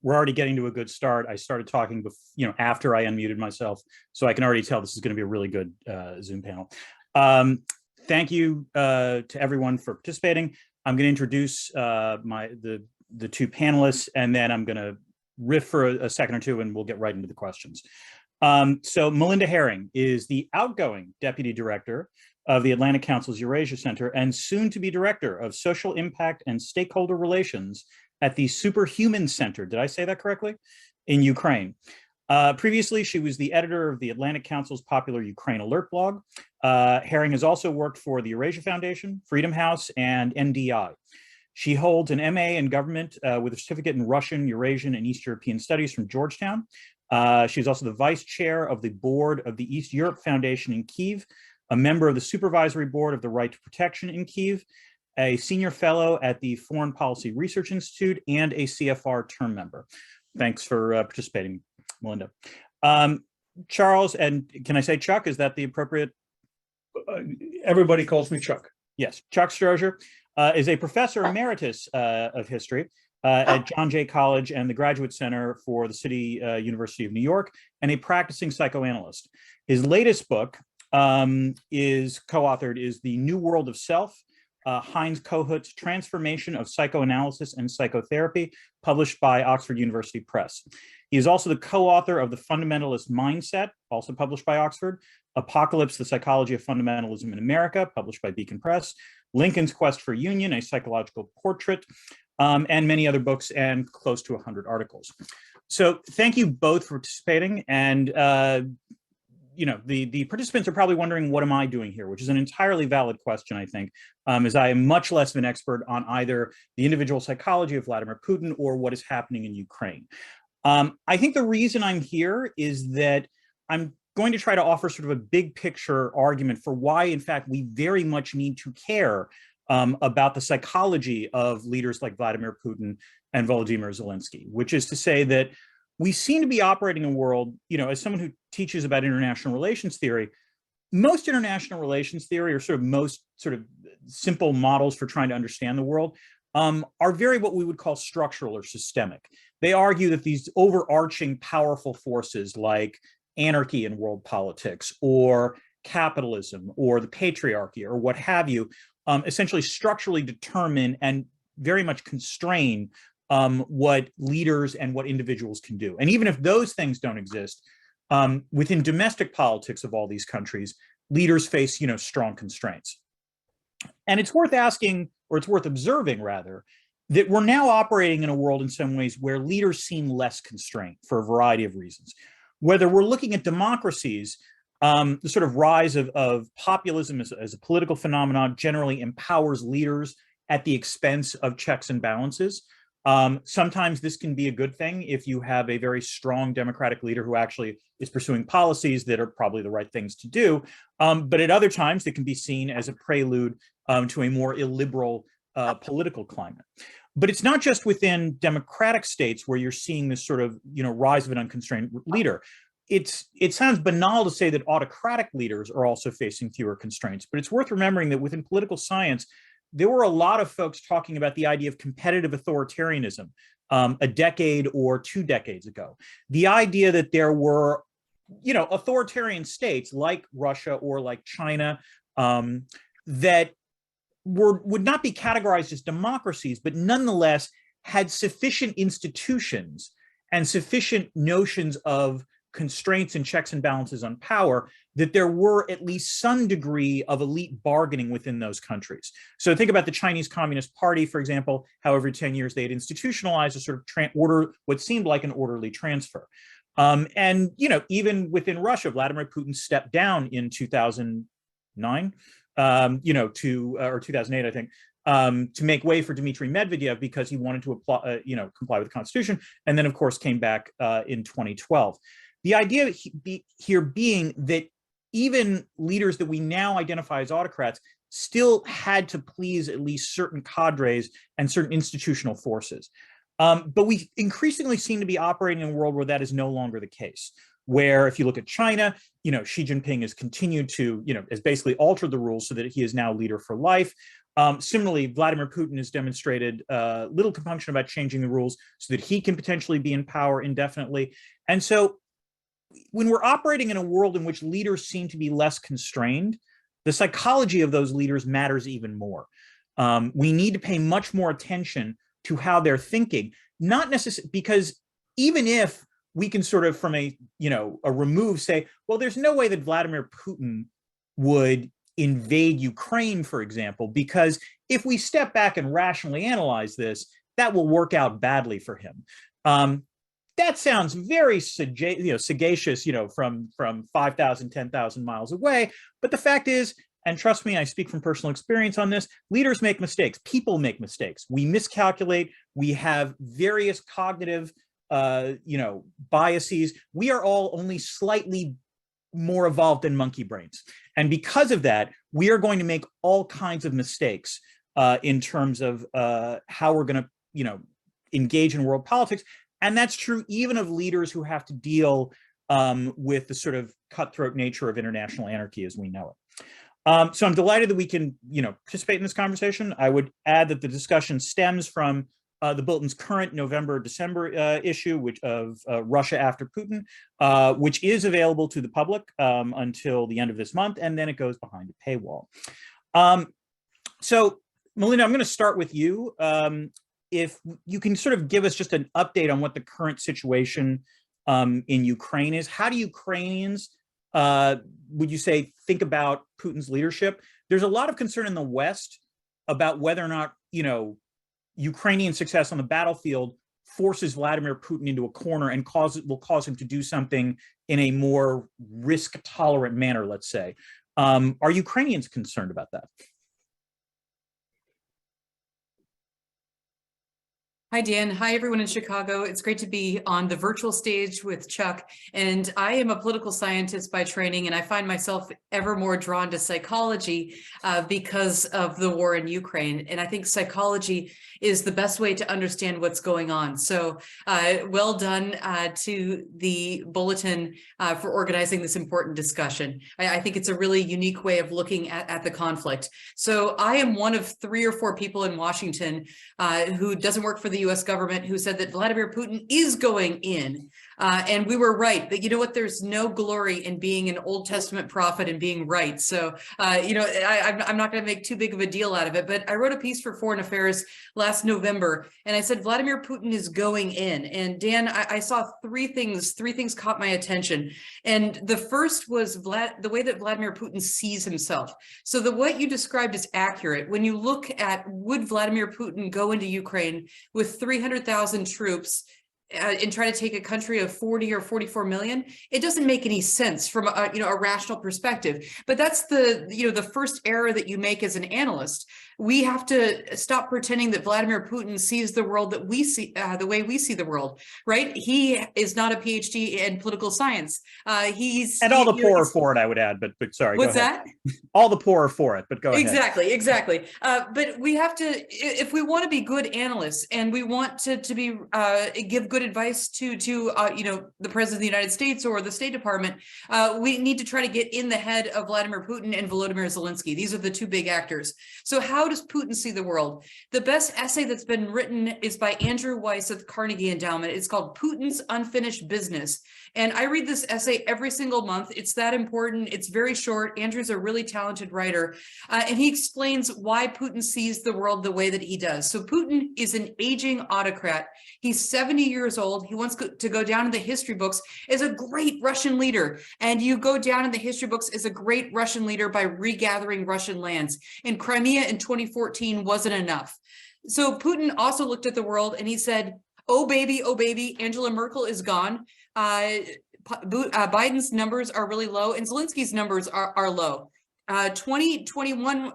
we're already getting to a good start. I started talking, after I unmuted myself, so I can already tell this is going to be a really good Zoom panel. Thank you to everyone for participating. I'm going to introduce the two panelists, and then I'm going to riff for a second or two, and we'll get right into the questions. So Melinda Haring is the outgoing Deputy Director of the Atlantic Council's Eurasia Center and soon to be Director of Social Impact and Stakeholder Relations at the Superhumans Center. Did I say that correctly? In Ukraine. Previously, she was the editor of the Atlantic Council's popular Ukraine Alert blog. Haring has also worked for the Eurasia Foundation, Freedom House, and NDI. She holds an MA in government with a certificate in Russian, Eurasian, and East European studies from Georgetown. She's also the vice chair of the board of the East Europe Foundation in Kyiv, a member of the supervisory board of the Right to Protection in Kyiv, a senior fellow at the Foreign Policy Research Institute, and a CFR term member. Thanks for participating, Melinda. Charles, and can I say Chuck? Is that the appropriate? Everybody calls me Chuck. Yes, Chuck Strozier is a professor emeritus of history at John Jay College and the Graduate Center for the City University of New York, and a practicing psychoanalyst. His latest book is The New World of Self, Heinz Kohut's Transformation of Psychoanalysis and Psychotherapy, published by Oxford University Press. He is also the co-author of The Fundamentalist Mindset, also published by Oxford, Apocalypse, The Psychology of Fundamentalism in America, published by Beacon Press, Lincoln's Quest for Union, A Psychological Portrait, and many other books and close to 100 articles. So thank you both for participating. And the participants are probably wondering, what am I doing here? Which is an entirely valid question, I think, as I am much less of an expert on either the individual psychology of Vladimir Putin or what is happening in Ukraine. I think the reason I'm here is that I'm going to try to offer sort of a big picture argument for why, in fact, we very much need to care about the psychology of leaders like Vladimir Putin and Volodymyr Zelensky, which is to say that we seem to be operating in a world, as someone who teaches about international relations theory, most international relations theory, or most simple models for trying to understand the world, are very what we would call structural or systemic. They argue that these overarching powerful forces like anarchy in world politics, or capitalism, or the patriarchy, or what have you, essentially structurally determine and very much constrain what leaders and what individuals can do. And even if those things don't exist, within domestic politics of all these countries, leaders face, strong constraints. And it's worth asking, or it's worth observing rather, that we're now operating in a world in some ways where leaders seem less constrained for a variety of reasons. Whether we're looking at democracies, the sort of rise of populism as a political phenomenon generally empowers leaders at the expense of checks and balances. Sometimes this can be a good thing if you have a very strong democratic leader who actually is pursuing policies that are probably the right things to do. But at other times, it can be seen as a prelude to a more illiberal political climate. But it's not just within democratic states where you're seeing this sort of rise of an unconstrained leader. It sounds banal to say that autocratic leaders are also facing fewer constraints, but it's worth remembering that within political science, there were a lot of folks talking about the idea of competitive authoritarianism a decade or 2 decades ago. The idea that there were, authoritarian states like Russia or like China that would not be categorized as democracies, but nonetheless had sufficient institutions and sufficient notions of constraints and checks and balances on power that there were at least some degree of elite bargaining within those countries. So think about the Chinese Communist Party, for example, how every 10 years they had institutionalized a sort of what seemed like an orderly transfer. And, even within Russia, Vladimir Putin stepped down in 2009, or 2008, I think, to make way for Dmitry Medvedev because he wanted to apply, comply with the constitution, and then of course came back in 2012. The idea here being that even leaders that we now identify as autocrats still had to please at least certain cadres and certain institutional forces. But we increasingly seem to be operating in a world where that is no longer the case. Where if you look at China, Xi Jinping has continued to, has basically altered the rules so that he is now leader for life. Similarly, Vladimir Putin has demonstrated little compunction about changing the rules so that he can potentially be in power indefinitely. And so when we're operating in a world in which leaders seem to be less constrained, the psychology of those leaders matters even more. We need to pay much more attention to how they're thinking, not necessarily because even if we can sort of from a remove say, well, there's no way that Vladimir Putin would invade Ukraine, for example, because if we step back and rationally analyze this, that will work out badly for him. That sounds very sagacious, from 5,000, 10,000 miles away. But the fact is, and trust me, I speak from personal experience on this, leaders make mistakes. People make mistakes. We miscalculate. We have various cognitive, biases. We are all only slightly more evolved than monkey brains. And because of that, we are going to make all kinds of mistakes in terms of how we're going to, engage in world politics. And that's true even of leaders who have to deal with the sort of cutthroat nature of international anarchy as we know it. So I'm delighted that we can, participate in this conversation. I would add that the discussion stems from the Bulletin's current November-December issue, of Russia After Putin, which is available to the public until the end of this month, and then it goes behind a paywall. So, Melinda, I'm going to start with you. If you can sort of give us just an update on what the current situation in Ukraine is. How do Ukrainians, would you say, think about Putin's leadership? There's a lot of concern in the West about whether or not, Ukrainian success on the battlefield forces Vladimir Putin into a corner and will cause him to do something in a more risk-tolerant manner, let's say. Are Ukrainians concerned about that? Hi, Dan. Hi, everyone in Chicago. It's great to be on the virtual stage with Chuck. And I am a political scientist by training, and I find myself ever more drawn to psychology because of the war in Ukraine. And I think psychology is the best way to understand what's going on. So well done to the Bulletin for organizing this important discussion. I think it's a really unique way of looking at the conflict. So I am one of 3 or 4 people in Washington who doesn't work for the US government who said that Vladimir Putin is going in. And we were right, but you know what? There's no glory in being an Old Testament prophet and being right. So, I'm not going to make too big of a deal out of it, but I wrote a piece for Foreign Affairs last November, and I said, Vladimir Putin is going in. And Dan, I saw 3 things caught my attention. And the first was the way that Vladimir Putin sees himself. So what you described is accurate. When you look at, would Vladimir Putin go into Ukraine with 300,000 troops and try to take a country of 40 or 44 million, it doesn't make any sense from a rational perspective. But that's the first error that you make as an analyst. We have to stop pretending that Vladimir Putin sees the world that we see, the way we see the world, right? He is not a PhD in political science. And all the poorer for it, I would add, but sorry. What's that? All the poorer for it, but go ahead. Exactly. But we have to, if we want to be good analysts and we want to give good advice to the President of the United States or the State Department, we need to try to get in the head of Vladimir Putin and Volodymyr Zelensky. These are the 2 big actors. So how does Putin see the world? The best essay that's been written is by Andrew Weiss of the Carnegie Endowment. It's called Putin's Unfinished Business. And I read this essay every single month. It's that important. It's very short. Andrew's a really talented writer. And he explains why Putin sees the world the way that he does. So Putin is an aging autocrat. He's 70 years old. He wants to go down in the history books as a great Russian leader. And you go down in the history books as a great Russian leader by regathering Russian lands. And Crimea in 2014 wasn't enough. So Putin also looked at the world and he said, oh baby, Angela Merkel is gone. Biden's numbers are really low and Zelensky's numbers are low. 2021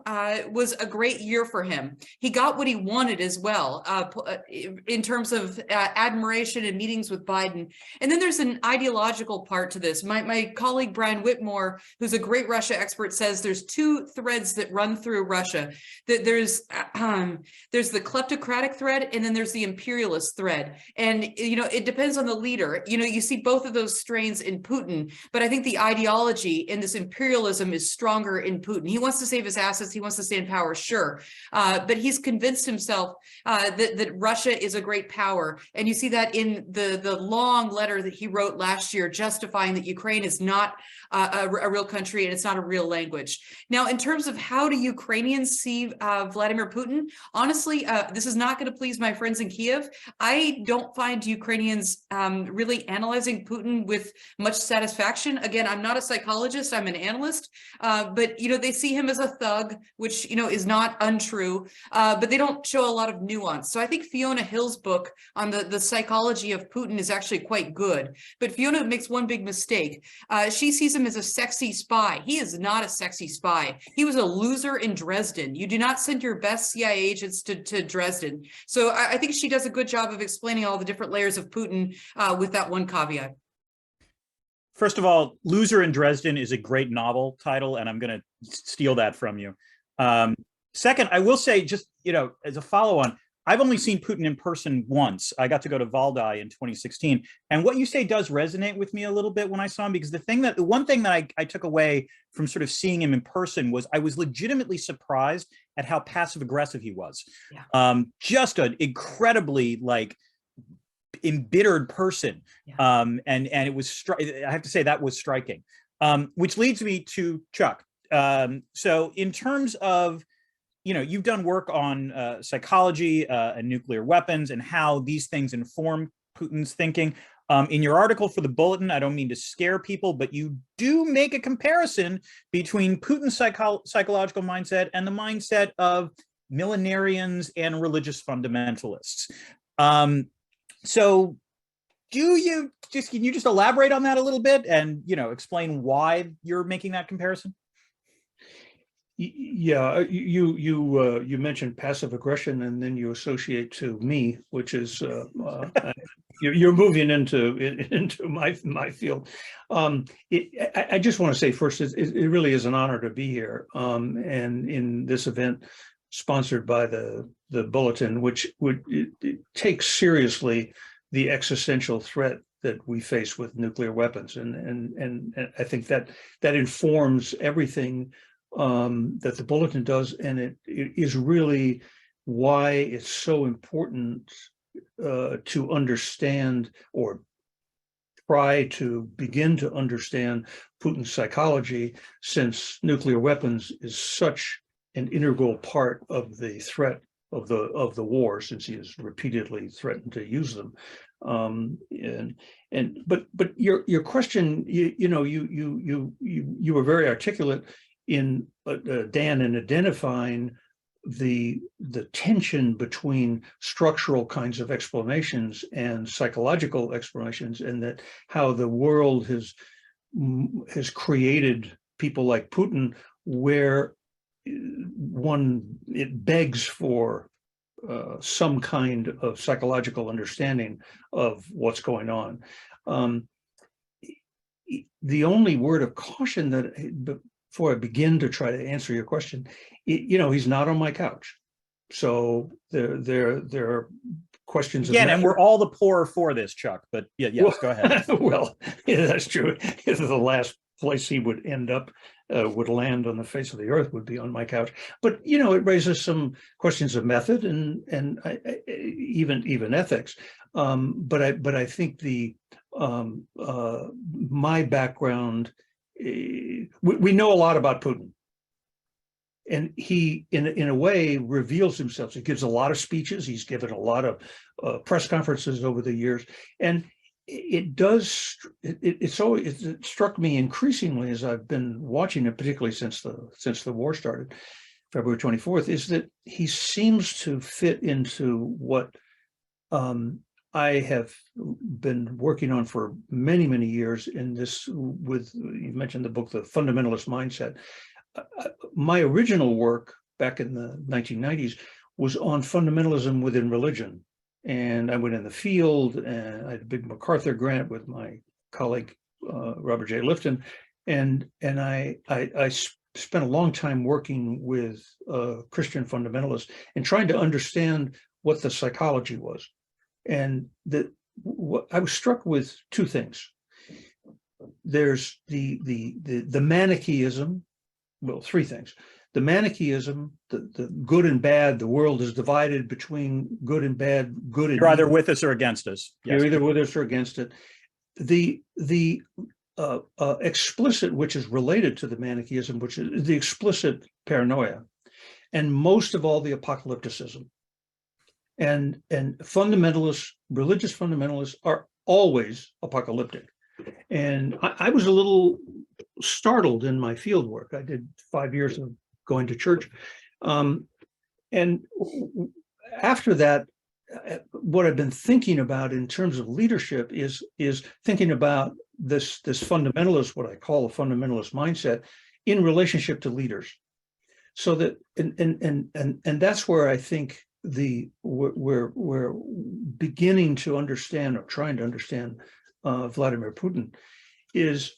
was a great year for him. He got what he wanted as well in terms of admiration and meetings with Biden. And then there's an ideological part to this. My colleague Brian Whitmore, who's a great Russia expert, says there's 2 threads that run through Russia. There's the kleptocratic thread and then there's the imperialist thread. And it depends on the leader. You see both of those strains in Putin, but I think the ideology in this imperialism is stronger power in Putin. He wants to save his assets. He wants to stay in power, sure. But he's convinced himself that Russia is a great power. And you see that in the long letter that he wrote last year, justifying that Ukraine is not a real country and it's not a real language. Now, in terms of how do Ukrainians see Vladimir Putin, honestly, this is not going to please my friends in Kiev. I don't find Ukrainians really analyzing Putin with much satisfaction. Again, I'm not a psychologist, I'm an analyst, but they see him as a thug, which is not untrue, but they don't show a lot of nuance. So I think Fiona Hill's book on the psychology of Putin is actually quite good. But Fiona makes one big mistake. She sees him as a sexy spy. He is not a sexy spy. He was a loser in Dresden. You do not send your best CIA agents to Dresden. So I think she does a good job of explaining all the different layers of Putin with that one caveat. First of all, Loser in Dresden is a great novel title, and I'm going to steal that from you. Second, I will say, just as a follow-on, I've only seen Putin in person once. I got to go to Valdai in 2016, and what you say does resonate with me a little bit when I saw him, because the one thing that I took away from sort of seeing him in person was I was legitimately surprised at how passive-aggressive he was. Yeah. Just an incredibly embittered person. Yeah. And it was, I have to say, that was striking. Which leads me to Chuck. So in terms of, you've done work on psychology and nuclear weapons and how these things inform Putin's thinking. In your article for the Bulletin, I don't mean to scare people, but you do make a comparison between Putin's psychological mindset and the mindset of millenarians and religious fundamentalists. So can you just elaborate on that a little bit and, explain why you're making that comparison? Yeah, you mentioned passive aggression, and then you associate to me, which is you're moving into my field. I just want to say first, it really is an honor to be here, and in this event sponsored by the Bulletin, which it takes seriously the existential threat that we face with nuclear weapons, and I think that informs everything that the Bulletin does, and it is really why it's so important to understand, or try to begin to understand, Putin's psychology, since nuclear weapons is such an integral part of the threat of the war, since he has repeatedly threatened to use them. But your question, you were very articulate in Dan, in identifying the tension between structural kinds of explanations and psychological explanations, and that how the world has created people like Putin, where it begs for some kind of psychological understanding of what's going on. The only word of caution that, before I begin to try to answer your question, he's not on my couch. So there are questions again, and we're all the poorer for this, Chuck. But yes, go ahead. Well, yeah, that's true. The last place he would end up, would land on the face of the earth, would be on my couch. But it raises some questions of method and even ethics. But I think my background. We know a lot about Putin, and he, in a way, reveals himself. He gives a lot of speeches. He's given a lot of press conferences over the years, and it struck me increasingly as I've been watching it, particularly since the war started, February 24th, is that he seems to fit into what I have been working on for many, many years in this, you mentioned the book, The Fundamentalist Mindset. My original work back in the 1990s was on fundamentalism within religion. And I went in the field, and I had a big MacArthur grant with my colleague, Robert J. Lifton. And I spent a long time working with Christian fundamentalists and trying to understand what the psychology was. And I was struck with two things. There's the Manichaeism well, three things. The Manichaeism, the good and bad, the world is divided between good and bad, good and You're either evil. with us or against us. Yes. You're either with us or against it. The explicit, which is related to the Manichaeism, which is the explicit paranoia, and most of all the apocalypticism. And fundamentalists, religious fundamentalists, are always apocalyptic. And I was a little startled in my field work. I did 5 years of going to church. And after that, what I've been thinking about in terms of leadership is thinking about this fundamentalist, what I call a fundamentalist mindset, in relationship to leaders. So that and that's where I think we're beginning to understand, or trying to understand, Vladimir Putin is,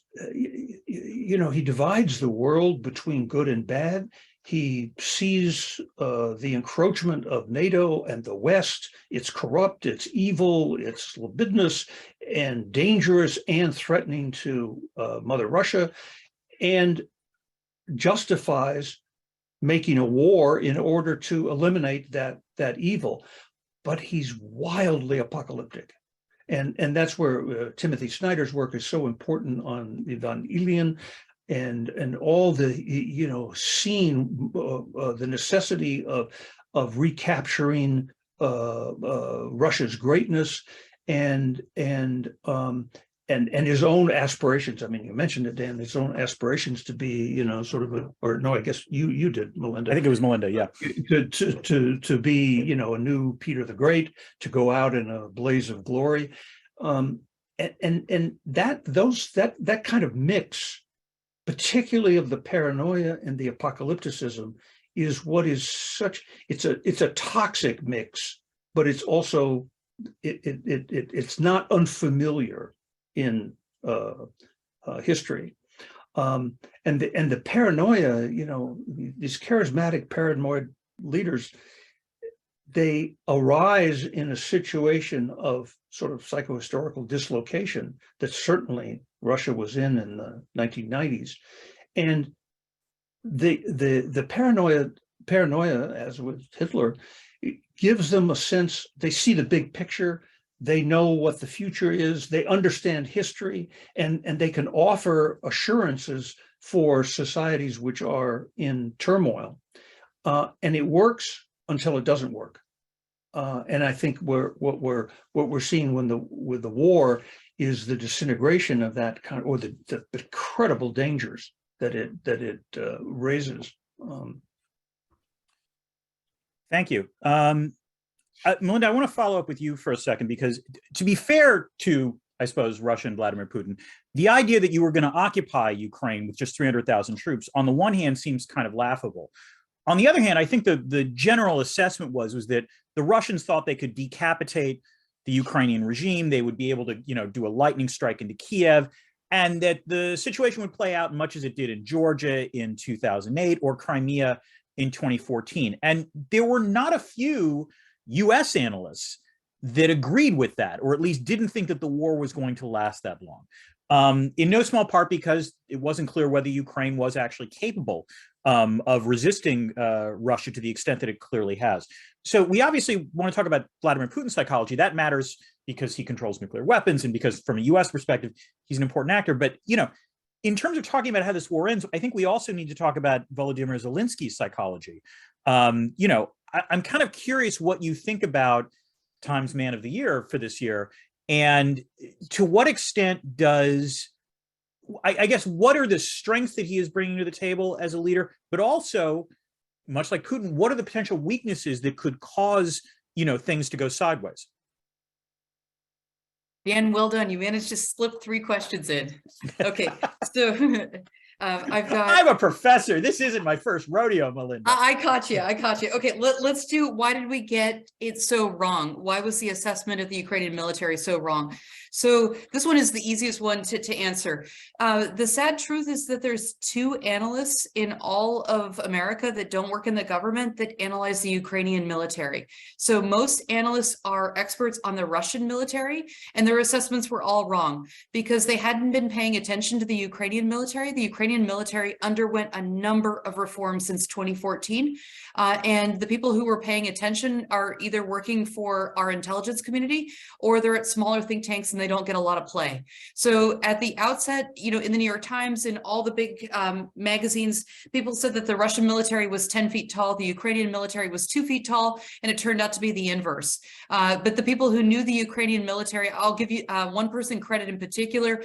he divides the world between good and bad. He sees the encroachment of NATO and the West. It's corrupt, it's evil, it's libidinous and dangerous and threatening to Mother Russia, and justifies making a war in order to eliminate that evil. But he's wildly apocalyptic. And that's where Timothy Snyder's work is so important on Ivan Ilyin, and all the, seeing the necessity of recapturing Russia's greatness and his own aspirations. I mean, you mentioned it, Dan, his own aspirations to be, sort of I guess you did, Melinda. I think it was Melinda, yeah. To be, a new Peter the Great, to go out in a blaze of glory. And that kind of mix, particularly of the paranoia and the apocalypticism, is what is it's a toxic mix, but it's also it's not unfamiliar in history. And the paranoia, these charismatic paranoid leaders, they arise in a situation of sort of psychohistorical dislocation that certainly Russia was in the 1990s. And the paranoia, as with Hitler, it gives them a sense, they see the big picture, they know what the future is, they understand history, and they can offer assurances for societies which are in turmoil. And it works until it doesn't work. And I think what we're seeing with the war is the disintegration of that kind, or the incredible dangers that it raises. Thank you. Melinda, I want to follow up with you for a second, because to be fair to, I suppose, Russia and Vladimir Putin, the idea that you were going to occupy Ukraine with just 300,000 troops, on the one hand, seems kind of laughable. On the other hand, I think the general assessment was that the Russians thought they could decapitate the Ukrainian regime. They would be able to, do a lightning strike into Kiev, and that the situation would play out much as it did in Georgia in 2008 or Crimea in 2014. And there were not a few US analysts that agreed with that, or at least didn't think that the war was going to last that long. In no small part because it wasn't clear whether Ukraine was actually capable of resisting Russia to the extent that it clearly has. So we obviously want to talk about Vladimir Putin's psychology. That matters because he controls nuclear weapons, and because from a US perspective, he's an important actor. But, in terms of talking about how this war ends, I think we also need to talk about Volodymyr Zelensky's psychology. I'm kind of curious what you think about Times Man of the Year for this year, and to what extent does, I guess, what are the strengths that he is bringing to the table as a leader, but also, much like Putin, what are the potential weaknesses that could cause, things to go sideways? Dan, well done. You managed to slip 3 questions in. Okay, so I'm a professor. This isn't my first rodeo, Melinda. I caught you. Okay, let's do, why did we get it so wrong? Why was the assessment of the Ukrainian military so wrong? So this one is the easiest one to answer. The sad truth is that there's 2 analysts in all of America that don't work in the government that analyze the Ukrainian military. So most analysts are experts on the Russian military, and their assessments were all wrong because they hadn't been paying attention to the Ukrainian military. The Ukrainian Ukrainian military underwent a number of reforms since 2014. And the people who were paying attention are either working for our intelligence community or they're at smaller think tanks and they don't get a lot of play. So at the outset, in the New York Times and all the big magazines, people said that the Russian military was 10 feet tall, the Ukrainian military was 2 feet tall, and it turned out to be the inverse. But the people who knew the Ukrainian military, I'll give you one person credit in particular.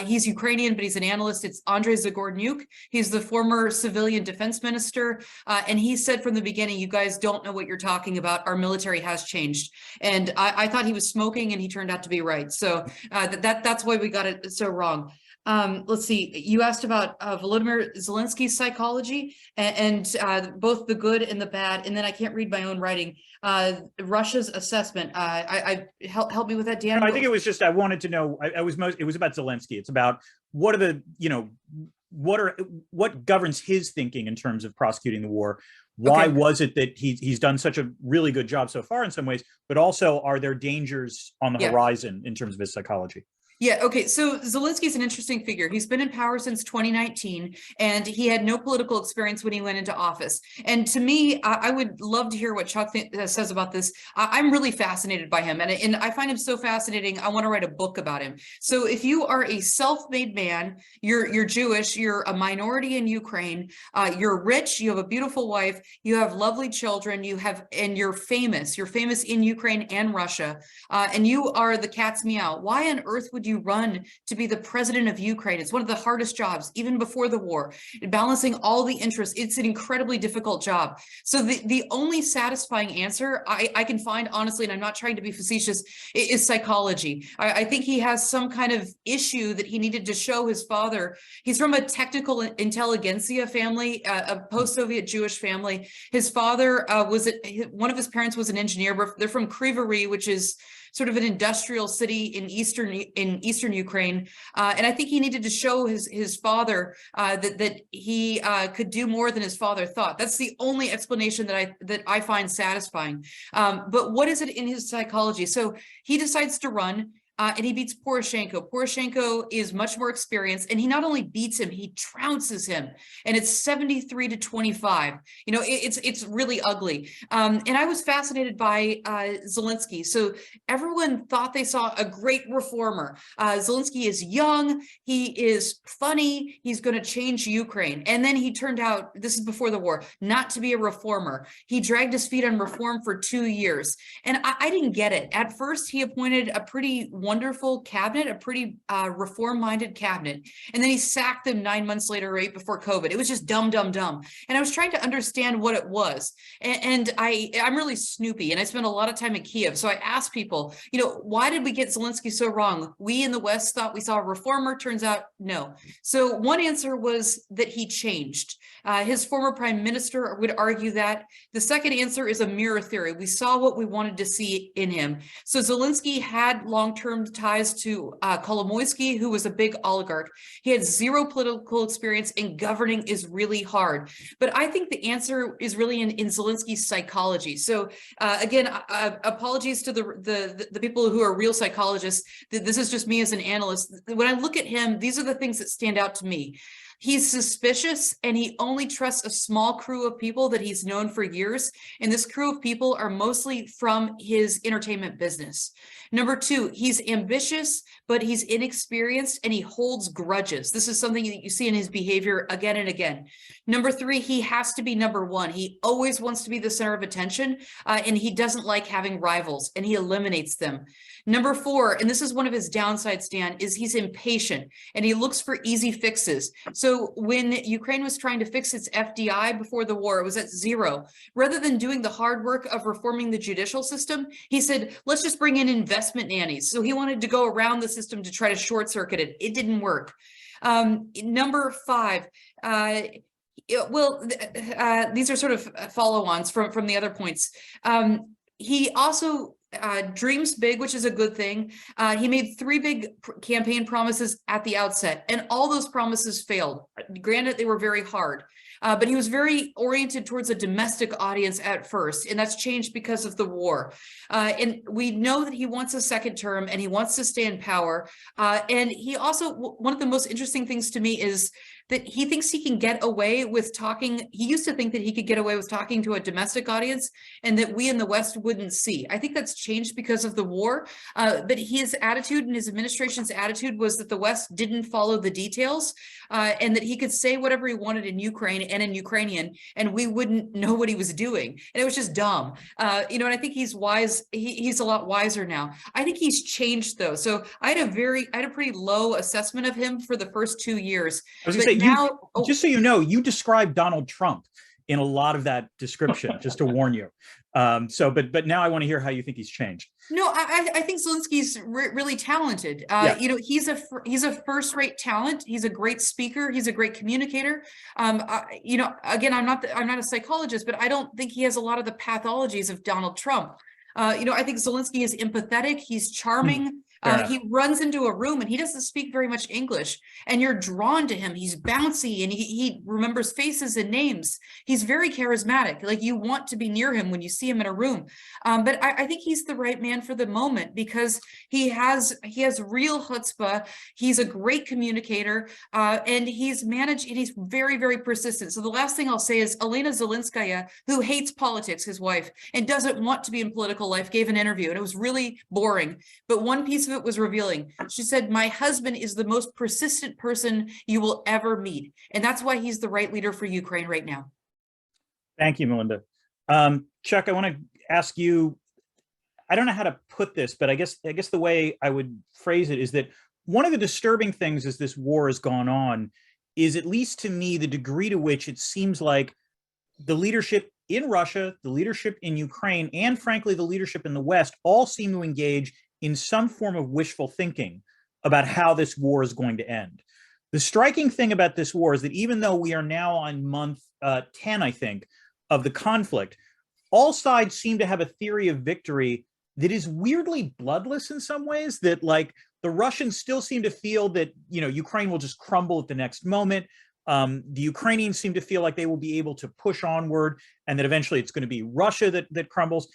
He's Ukrainian, but he's an analyst. It's Andrei Zagornyuk. He's the former civilian defense minister. And he said from the beginning, you guys don't know what you're talking about. Our military has changed. And I thought he was smoking, and he turned out to be right. So that's why we got it so wrong. Let's see, you asked about Volodymyr Zelensky's psychology and both the good and the bad, and then I can't read my own writing. Russia's assessment. Help me with that, Dan. No, I think it was just, I wanted to know, it was about Zelensky. It's about what are the, what governs his thinking in terms of prosecuting the war. Why was it that he's done such a really good job so far in some ways, but also are there dangers on the horizon in terms of his psychology? Yeah, okay, so Zelensky's an interesting figure. He's been in power since 2019, and he had no political experience when he went into office. And to me, I would love to hear what Chuck says about this. I'm really fascinated by him, and I find him so fascinating, I want to write a book about him. So if you are a self-made man, you're Jewish, you're a minority in Ukraine, you're rich, you have a beautiful wife, you have lovely children, and you're famous in Ukraine and Russia, and you are the cat's meow. Why on earth would you run to be the president of Ukraine? It's one of the hardest jobs, even before the war, balancing all the interests. It's an incredibly difficult job. So the only satisfying answer I can find, honestly, and I'm not trying to be facetious, is psychology. I think he has some kind of issue that he needed to show his father. He's from a technical intelligentsia family, a post-Soviet Jewish family. His father one of his parents was an engineer. They're from Kryvyi, which is sort of an industrial city in eastern Ukraine, and I think he needed to show his father that he could do more than his father thought. That's the only explanation that I find satisfying. But what is it in his psychology? So he decides to run. And he beats Poroshenko. Poroshenko is much more experienced, and he not only beats him, he trounces him, and it's 73-25. It's really ugly. And I was fascinated by Zelensky. So everyone thought they saw a great reformer. Zelensky is young, he is funny, he's going to change Ukraine. And then he turned out, this is before the war, not to be a reformer. He dragged his feet on reform for 2 years. And I didn't get it. At first, he appointed a pretty wonderful cabinet, a pretty reform-minded cabinet. And then he sacked them 9 months later, right before COVID. It was just dumb. And I was trying to understand what it was. And I'm really snoopy, and I spent a lot of time in Kiev. So I asked people, why did we get Zelensky so wrong? We in the West thought we saw a reformer. Turns out, no. So one answer was that he changed. His former prime minister would argue that. The second answer is a mirror theory. We saw what we wanted to see in him. So Zelensky had long-term ties to Kolomoisky, who was a big oligarch. He had zero political experience, and governing is really hard. But I think the answer is really in Zelensky's psychology. So again, apologies to the people who are real psychologists. This is just me as an analyst. When I look at him, these are the things that stand out to me. He's suspicious, and he only trusts a small crew of people that he's known for years. And this crew of people are mostly from his entertainment business. Number two, he's ambitious, but he's inexperienced, and he holds grudges. This is something that you see in his behavior again and again. Number three, he has to be number one. He always wants to be the center of attention, and he doesn't like having rivals, and he eliminates them. Number four, and this is one of his downsides, Dan, is he's impatient, and he looks for easy fixes. So when Ukraine was trying to fix its FDI before the war, it was at zero. Rather than doing the hard work of reforming the judicial system, he said, let's just bring in investment nannies. So he wanted to go around the system to try to short circuit it. It didn't work. Number five, these are sort of follow-ons from the other points. He also dreams big, which is a good thing. He made 3 big campaign promises at the outset, and all those promises failed. Granted, they were very hard. But he was very oriented towards a domestic audience at first, and that's changed because of the war. And we know that he wants a second term, and he wants to stay in power. And he also, one of the most interesting things to me is that he thinks he can get away with talking. He used to think that he could get away with talking to a domestic audience and that we in the West wouldn't see. I think that's changed because of the war. But his attitude and his administration's attitude was that the West didn't follow the details, and that he could say whatever he wanted in Ukraine and in Ukrainian, and we wouldn't know what he was doing. And it was just dumb. And I think he's wise. He's a lot wiser now. I think he's changed though. So I had a pretty low assessment of him for the first 2 years. I was going to say, now, just so you know, you described Donald Trump in a lot of that description, just to warn you. But now I want to hear how you think he's changed. No, I think Zelensky's really talented. He's a first-rate talent. He's a great speaker. He's a great communicator. Again, I'm not a psychologist, but I don't think he has a lot of the pathologies of Donald Trump. I think Zelensky is empathetic. He's charming. He runs into a room and he doesn't speak very much English, and you're drawn to him. He's bouncy and he remembers faces and names. He's very charismatic. Like, you want to be near him when you see him in a room. But I think he's the right man for the moment because he has real chutzpah. He's a great communicator, and he's managed, and he's very, very persistent. So the last thing I'll say is Elena Zelenskaya, who hates politics, his wife, and doesn't want to be in political life, gave an interview and it was really boring. But one piece of it was revealing. She said, "My husband is the most persistent person you will ever meet." And that's why he's the right leader for Ukraine right now. Thank you, Melinda. Chuck, I want to ask you, I don't know how to put this, but I guess the way I would phrase it is that one of the disturbing things as this war has gone on is, at least to me, the degree to which it seems like the leadership in Russia, the leadership in Ukraine, and frankly, the leadership in the West all seem to engage in some form of wishful thinking about how this war is going to end. The striking thing about this war is that even though we are now on month 10, I think, of the conflict, all sides seem to have a theory of victory that is weirdly bloodless in some ways, that like the Russians still seem to feel that, Ukraine will just crumble at the next moment. The Ukrainians seem to feel like they will be able to push onward and that eventually it's going to be Russia that crumbles.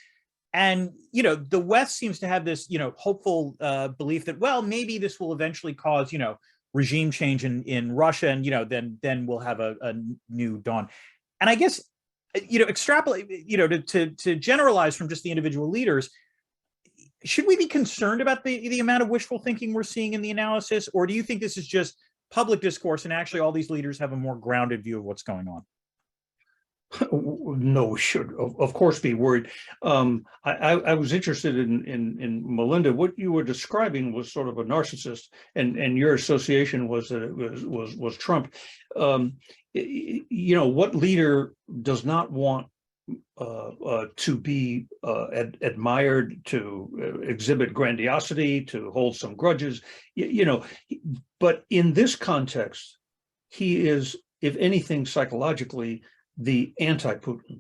And, the West seems to have this, hopeful belief that, well, maybe this will eventually cause, regime change in Russia, and, then we'll have a new dawn. And I guess, extrapolate, to generalize from just the individual leaders, should we be concerned about the amount of wishful thinking we're seeing in the analysis? Or do you think this is just public discourse and actually all these leaders have a more grounded view of what's going on? No, we should of course be worried. I was interested in Melinda. What you were describing was sort of a narcissist, and your association was Trump. What leader does not want to be admired, to exhibit grandiosity, to hold some grudges? But in this context, he is, if anything, psychologically the anti-Putin.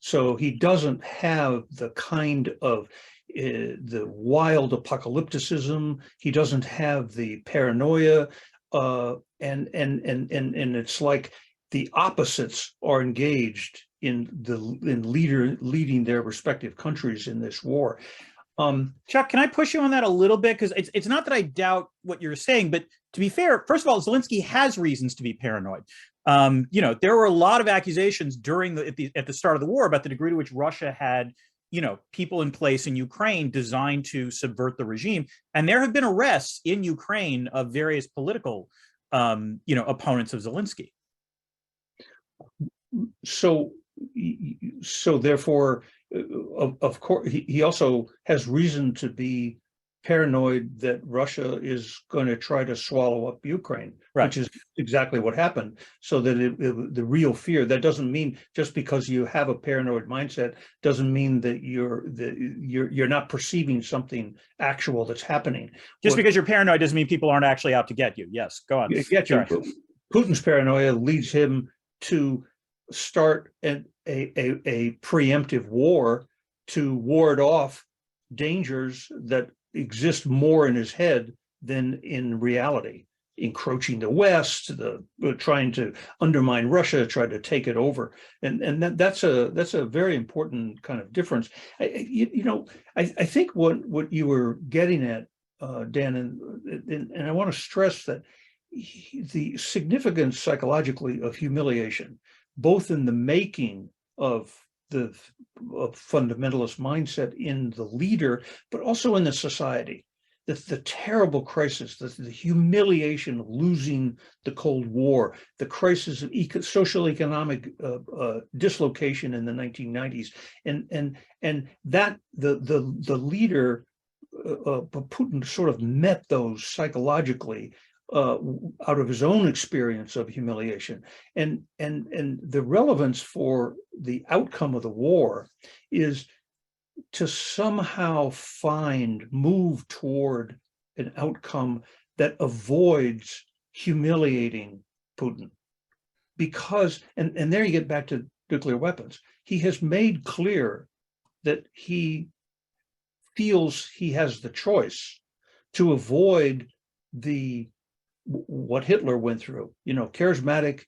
So he doesn't have the kind of the wild apocalypticism. He doesn't have the paranoia, and it's like the opposites are engaged in leading their respective countries in this war. Chuck, can I push you on that a little bit? Because it's not that I doubt what you're saying, but to be fair, first of all, Zelensky has reasons to be paranoid. There were a lot of accusations at the start of the war about the degree to which Russia had, people in place in Ukraine designed to subvert the regime. And there have been arrests in Ukraine of various political, opponents of Zelensky. So therefore, of course, he also has reason to be paranoid that Russia is going to try to swallow up Ukraine, right, which is exactly what happened. So that the real fear, that doesn't mean just because you have a paranoid mindset doesn't mean that you're not perceiving something actual that's happening. Just because you're paranoid doesn't mean people aren't actually out to get you. Yes, go on. Get you. Putin's paranoia leads him to start a preemptive war to ward off dangers that exist more in his head than in reality, encroaching the West, trying to undermine Russia, try to take it over, and that's a very important kind of difference. I think what you were getting at, Dan, and I want to stress that the significance psychologically of humiliation, both in the making of the fundamentalist mindset in the leader, but also in the society. The terrible crisis, the humiliation of losing the Cold War, the crisis of social economic dislocation in the 1990s, and that the leader Putin sort of met those psychologically out of his own experience of humiliation, and the relevance for the outcome of the war is to somehow move toward an outcome that avoids humiliating Putin. Because, and there you get back to nuclear weapons, he has made clear that he feels he has the choice to avoid what Hitler went through. Charismatic,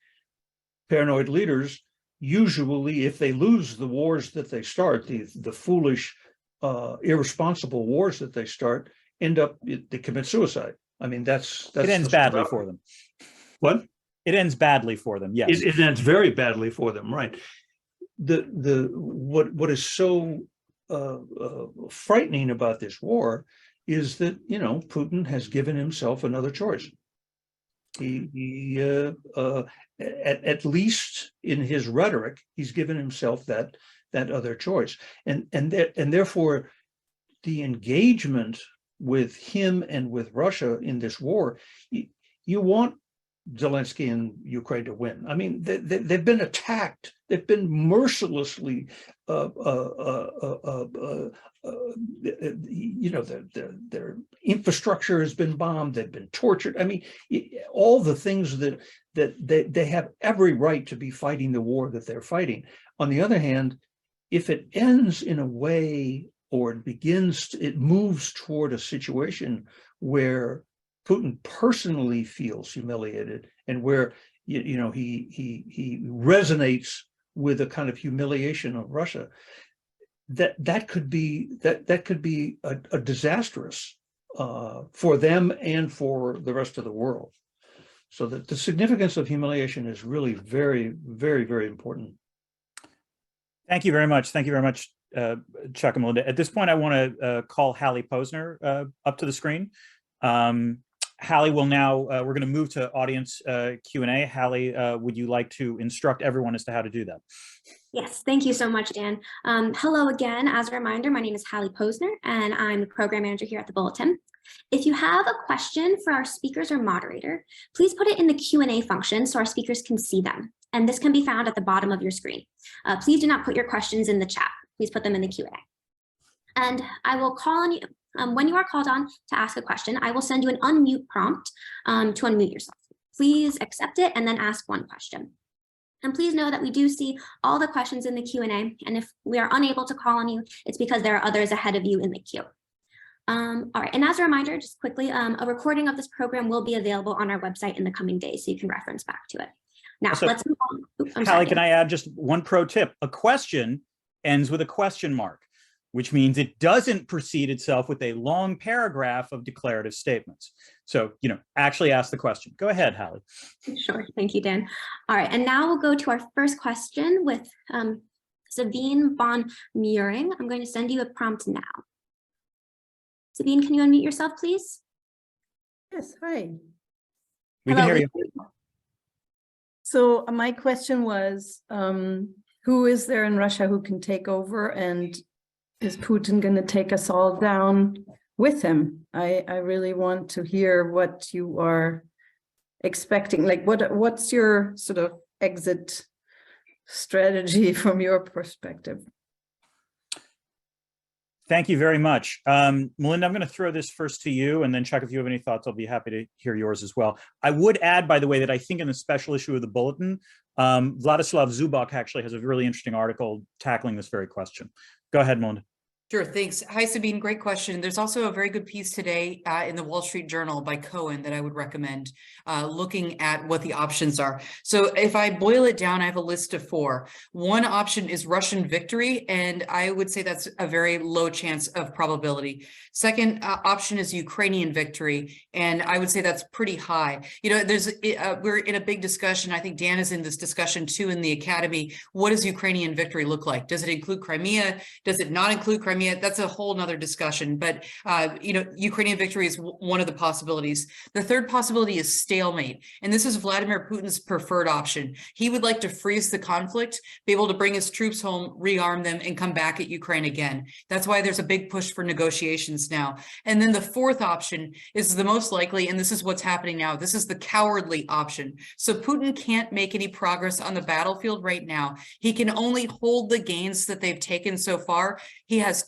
paranoid leaders, usually, if they lose the wars that they start, the foolish, irresponsible wars that they start, they commit suicide. I mean, that's it ends badly for them. What? It ends badly for them. Yes, it ends very badly for them. Right. What is so frightening about this war is that Putin has given himself another choice. He at least in his rhetoric, he's given himself that other choice, and therefore the engagement with him and with Russia in this war, you want Zelensky and Ukraine to win. I mean, they've been attacked. They've been mercilessly, their infrastructure has been bombed. They've been tortured. I mean, all the things that they have every right to be fighting the war that they're fighting. On the other hand, if it ends in a way, or it moves toward a situation where Putin personally feels humiliated, and where he resonates with a kind of humiliation of Russia, that could be a disastrous for them and for the rest of the world. So that the significance of humiliation is really very, very, very important. Thank you very much. Thank you very much, Chuck and Melinda. At this point, I want to call Hallie Posner up to the screen. Hallie will now, we're going to move to audience Q&A. Hallie, would you like to instruct everyone as to how to do that? Yes, thank you so much, Dan. Hello again. As a reminder, my name is Hallie Posner, and I'm the program manager here at the Bulletin. If you have a question for our speakers or moderator, please put it in the Q&A function so our speakers can see them. And this can be found at the bottom of your screen. Please do not put your questions in the chat. Please put them in the Q&A. And I will call on you. When you are called on to ask a question, I will send you an unmute prompt to unmute yourself. Please accept it and then ask one question. And please know that we do see all the questions in the Q&A. And if we are unable to call on you, it's because there are others ahead of you in the queue. All right, and as a reminder, just quickly, a recording of this program will be available on our website in the coming days, so you can reference back to it. Now, let's move on. Oops, Hallie, can I add just one pro tip? A question ends with a question mark, which means it doesn't precede itself with a long paragraph of declarative statements. So, actually ask the question. Go ahead, Hallie. Sure. Thank you, Dan. All right. And now we'll go to our first question with Sabine von Muring. I'm going to send you a prompt now. Sabine, can you unmute yourself, please? Yes. Hi. We can hear you. So my question was, who is there in Russia who can take over, and is Putin going to take us all down with him? I really want to hear what you are expecting. Like, what's your sort of exit strategy from your perspective? Thank you very much. Melinda, I'm going to throw this first to you, and then Chuck, if you have any thoughts, I'll be happy to hear yours as well. I would add, by the way, that I think in the special issue of the Bulletin, Vladislav Zubak actually has a really interesting article tackling this very question. Go ahead, Melinda. Sure, thanks. Hi, Sabine, great question. There's also a very good piece today in the Wall Street Journal by Cohen that I would recommend looking at what the options are. So if I boil it down, I have a list of 4. One option is Russian victory, and I would say that's a very low chance of probability. Second option is Ukrainian victory, and I would say that's pretty high. You know, we're in a big discussion. I think Dan is in this discussion too in the Academy. What does Ukrainian victory look like? Does it include Crimea? Does it not include Crimea? That's a whole nother discussion, but you know, Ukrainian victory is one of the possibilities. The third possibility is stalemate, and this is Vladimir Putin's preferred option. He would like to freeze the conflict, be able to bring his troops home, rearm them, and come back at Ukraine again. That's why there's a big push for negotiations now. And then the fourth option is the most likely, and this is what's happening now. This is the cowardly option. So Putin can't make any progress on the battlefield right now. He can only hold the gains that they've taken so far. He has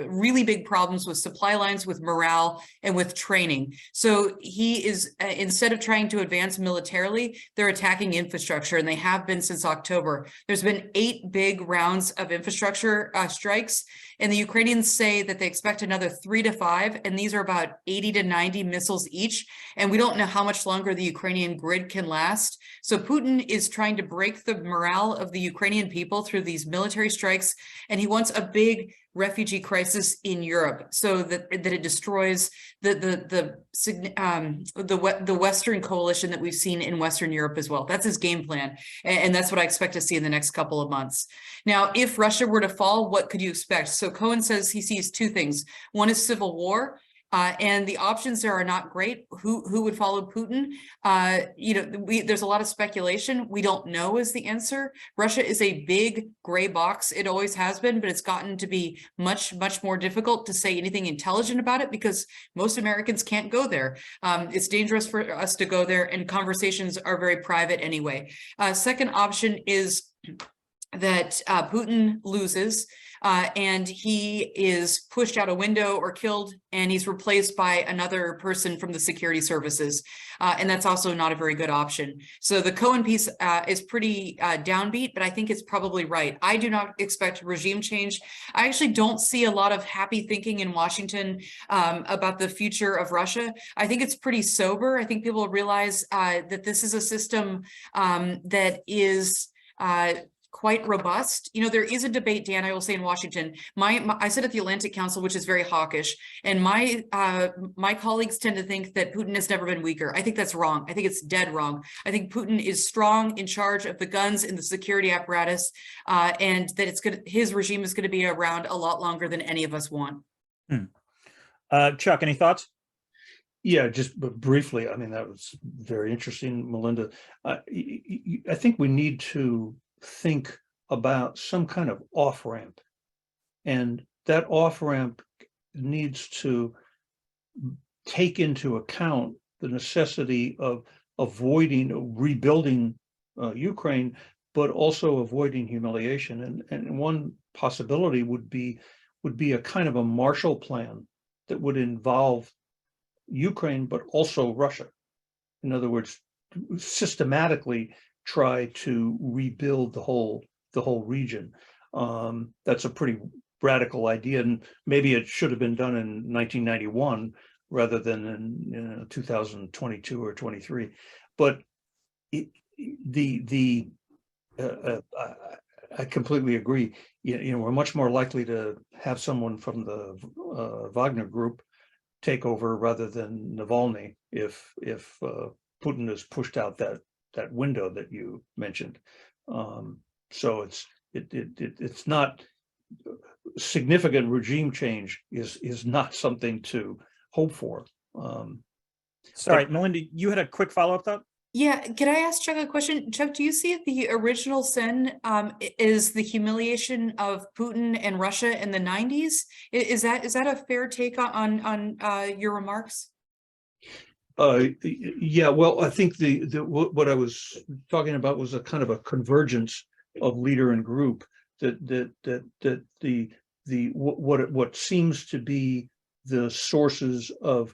really big problems with supply lines, with morale, and with training. So he is, instead of trying to advance militarily, they're attacking infrastructure, and they have been since October. There's been 8 big rounds of infrastructure strikes, and the Ukrainians say that they expect another 3 to 5, and these are about 80 to 90 missiles each, and we don't know how much longer the Ukrainian grid can last. So Putin is trying to break the morale of the Ukrainian people through these military strikes, and he wants a big refugee crisis in Europe, so that it destroys the Western coalition that we've seen in Western Europe as well. That's his game plan, and that's what I expect to see in the next couple of months. Now, if Russia were to fall, what could you expect? So Cohen says he sees 2 things. One is civil war. And the options there are not great. Who would follow Putin? You know, there's a lot of speculation. We don't know is the answer. Russia is a big gray box. It always has been, but it's gotten to be much more difficult to say anything intelligent about it because most Americans can't go there. It's dangerous for us to go there, and conversations are very private anyway. Second option is that Putin loses. And he is pushed out a window or killed, and he's replaced by another person from the security services. And that's also not a very good option. So the Cohen piece is pretty downbeat, but I think it's probably right. I do not expect regime change. I actually don't see a lot of happy thinking in Washington about the future of Russia. I think it's pretty sober. I think people realize that this is a system that is quite robust. You know, there is a debate, Dan, I will say, in Washington. I sit at the Atlantic Council, which is very hawkish, and my colleagues tend to think that Putin has never been weaker. I think that's wrong. I think it's dead wrong. I think Putin is strong, in charge of the guns and the security apparatus, and that his regime is going to be around a lot longer than any of us want. Chuck, any thoughts? Yeah, just briefly. I mean, that was very interesting, Melinda. I think we need to think about some kind of off-ramp, and that off-ramp needs to take into account the necessity of rebuilding Ukraine, but also avoiding humiliation. And one possibility would be a kind of a Marshall Plan that would involve Ukraine, but also Russia. In other words, systematically try to rebuild the whole region. That's a pretty radical idea, and maybe it should have been done in 1991 rather than in 2022 or 23. But I completely agree. You know, we're much more likely to have someone from the Wagner group take over rather than Navalny if Putin has pushed out that window that you mentioned. So it's not significant. Regime change is not something to hope for. Sorry, Melinda, you had a quick follow-up thought? Yeah, can I ask Chuck a question? Chuck, do you see the original sin is the humiliation of Putin and Russia in the 90s? Is that a fair take on your remarks? Yeah, well, I think what I was talking about was a kind of a convergence of leader and group. What seems to be the sources of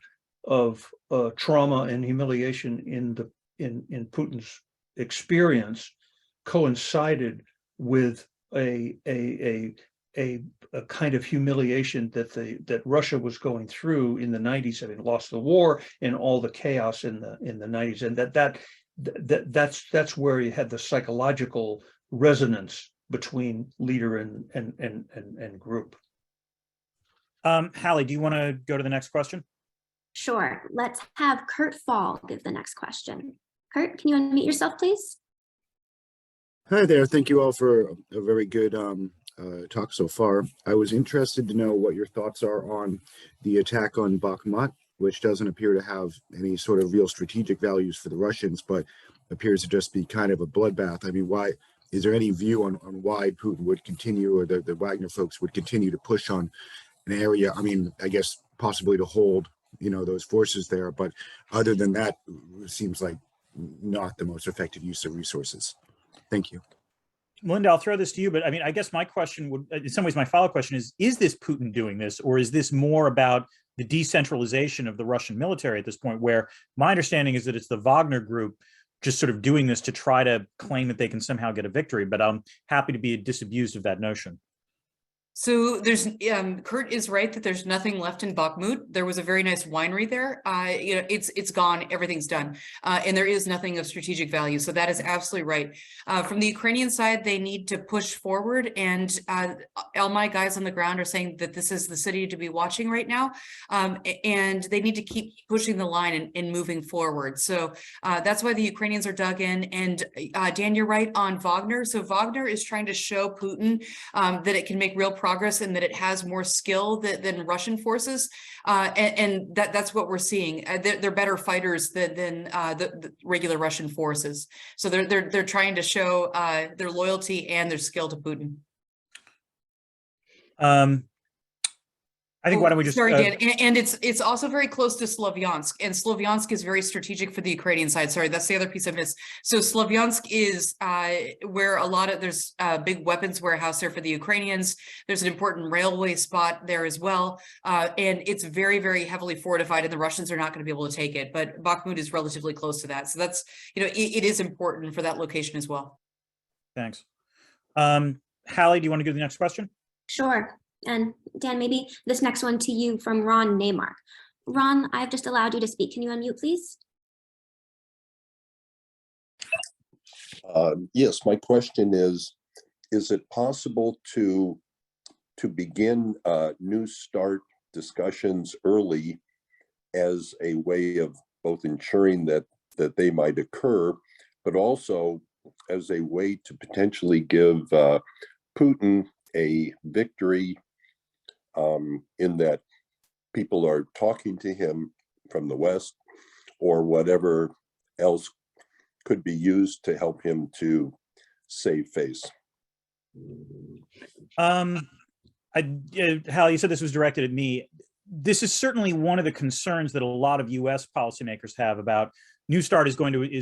trauma and humiliation in Putin's experience coincided with a a kind of humiliation that Russia was going through in the 90s, having lost the war and all the chaos in the 90s, and that's where you had the psychological resonance between leader and group. Hallie, do you want to go to the next question? Sure. Let's have Kurt Fall give the next question. Kurt, can you unmute yourself, please? Hi there. Thank you all for a very good talk so far. I was interested to know what your thoughts are on the attack on Bakhmut, which doesn't appear to have any sort of real strategic values for the Russians, but appears to just be kind of a bloodbath. I mean, why is there any view on why Putin would continue, or the Wagner folks would continue to push on an area? I mean, I guess possibly to hold, you know, those forces there, but other than that, it seems like not the most effective use of resources. Thank you. Melinda, I'll throw this to you, but I mean, I guess my question would, in some ways, my follow-up question is this Putin doing this, or is this more about the decentralization of the Russian military at this point, where my understanding is that it's the Wagner group just sort of doing this to try to claim that they can somehow get a victory, but I'm happy to be disabused of that notion. So there's Kurt is right that there's nothing left in Bakhmut. There was a very nice winery there. You know, it's gone. Everything's done, and there is nothing of strategic value. So that is absolutely right. From the Ukrainian side, they need to push forward, and all my guys on the ground are saying that this is the city to be watching right now, and they need to keep pushing the line and moving forward. So that's why the Ukrainians are dug in. And Dan, you're right on Wagner. So Wagner is trying to show Putin that it can make real progress and that it has more skill than Russian forces, and that's what we're seeing. They're better fighters than the regular Russian forces. So they're trying to show their loyalty and their skill to Putin. I think why don't we just sorry, Dan, and it's also very close to Slavyansk, and Slavyansk is very strategic for the Ukrainian side. Sorry, that's the other piece I missed. So Slavyansk is where a lot of there's a big weapons warehouse there for the Ukrainians. There's an important railway spot there as well, and it's very, very heavily fortified, and the Russians are not going to be able to take it. But Bakhmut is relatively close to that, so that's, you know, it is important for that location as well. Thanks. Hallie, do you want to go to the next question? Sure. And Dan, maybe this next one to you from Ron Neymark. Ron, I've just allowed you to speak. Can you unmute, please? Yes, my question is it possible to begin New START discussions early as a way of both ensuring that they might occur, but also as a way to potentially give Putin a victory, in that people are talking to him from the West, or whatever else could be used to help him to save face? Hal, you said this was directed at me. This is certainly one of the concerns that a lot of U.S. policymakers have about New START is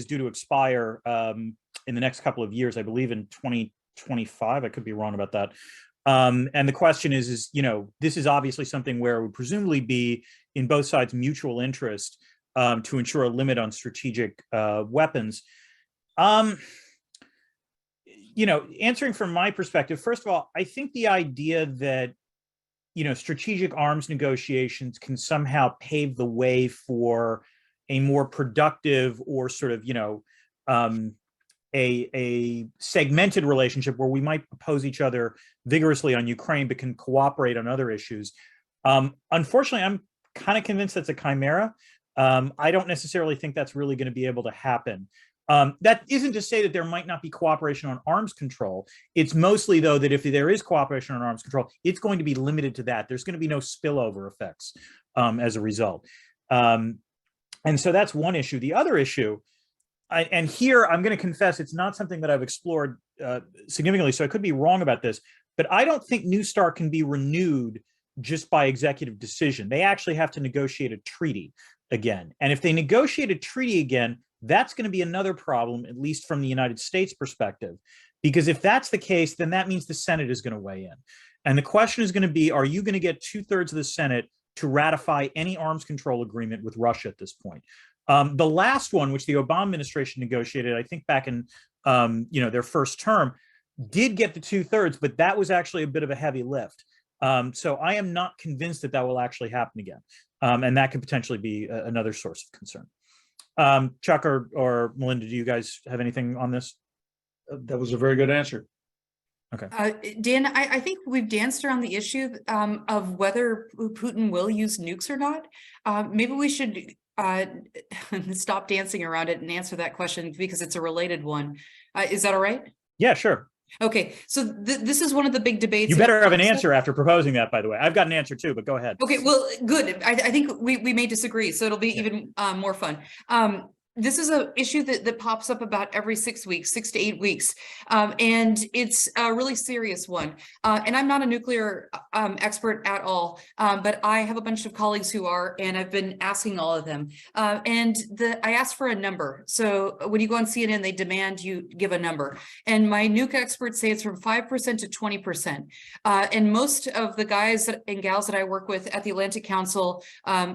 due to expire in the next couple of years, I believe in 2025. I could be wrong about that. And the question is, you know, this is obviously something where it would presumably be in both sides' mutual interest to ensure a limit on strategic weapons. You know, answering from my perspective, first of all, I think the idea that, you know, strategic arms negotiations can somehow pave the way for a more productive or sort of, you know, a segmented relationship where we might oppose each other vigorously on Ukraine, but can cooperate on other issues. Unfortunately, I'm kind of convinced that's a chimera. I don't necessarily think that's really going to be able to happen. That isn't to say that there might not be cooperation on arms control. It's mostly, though, that if there is cooperation on arms control, it's going to be limited to that. There's going to be no spillover effects as a result. And so that's one issue. The other issue, and here I'm going to confess, it's not something that I've explored significantly, so I could be wrong about this, but I don't think New START can be renewed just by executive decision. They actually have to negotiate a treaty again. And if they negotiate a treaty again, that's going to be another problem, at least from the United States perspective, because if that's the case, then that means the Senate is going to weigh in. And the question is going to be, are you going to get 2/3 of the Senate to ratify any arms control agreement with Russia at this point? The last one, which the Obama administration negotiated, I think back in you know, their first term, did get the 2/3, but that was actually a bit of a heavy lift. So I am not convinced that that will actually happen again. And that could potentially be another source of concern. Chuck or Melinda, do you guys have anything on this? That was a very good answer. Okay. Dan, I think we've danced around the issue of whether Putin will use nukes or not. Maybe we should stop dancing around it and answer that question because it's a related one. Is that all right? Yeah, sure. Okay, so this is one of the big debates. You better have an answer after proposing that, by the way. I've got an answer too, but go ahead. Okay, well, good. I think we may disagree, so it'll be even more fun. This is an issue that pops up about every 6 weeks, 6 to 8 weeks, and it's a really serious one. And I'm not a nuclear expert at all, but I have a bunch of colleagues who are, and I've been asking all of them. And I asked for a number. So when you go on CNN, they demand you give a number. And my nuke experts say it's from 5% to 20%. And most of the guys and gals that I work with at the Atlantic Council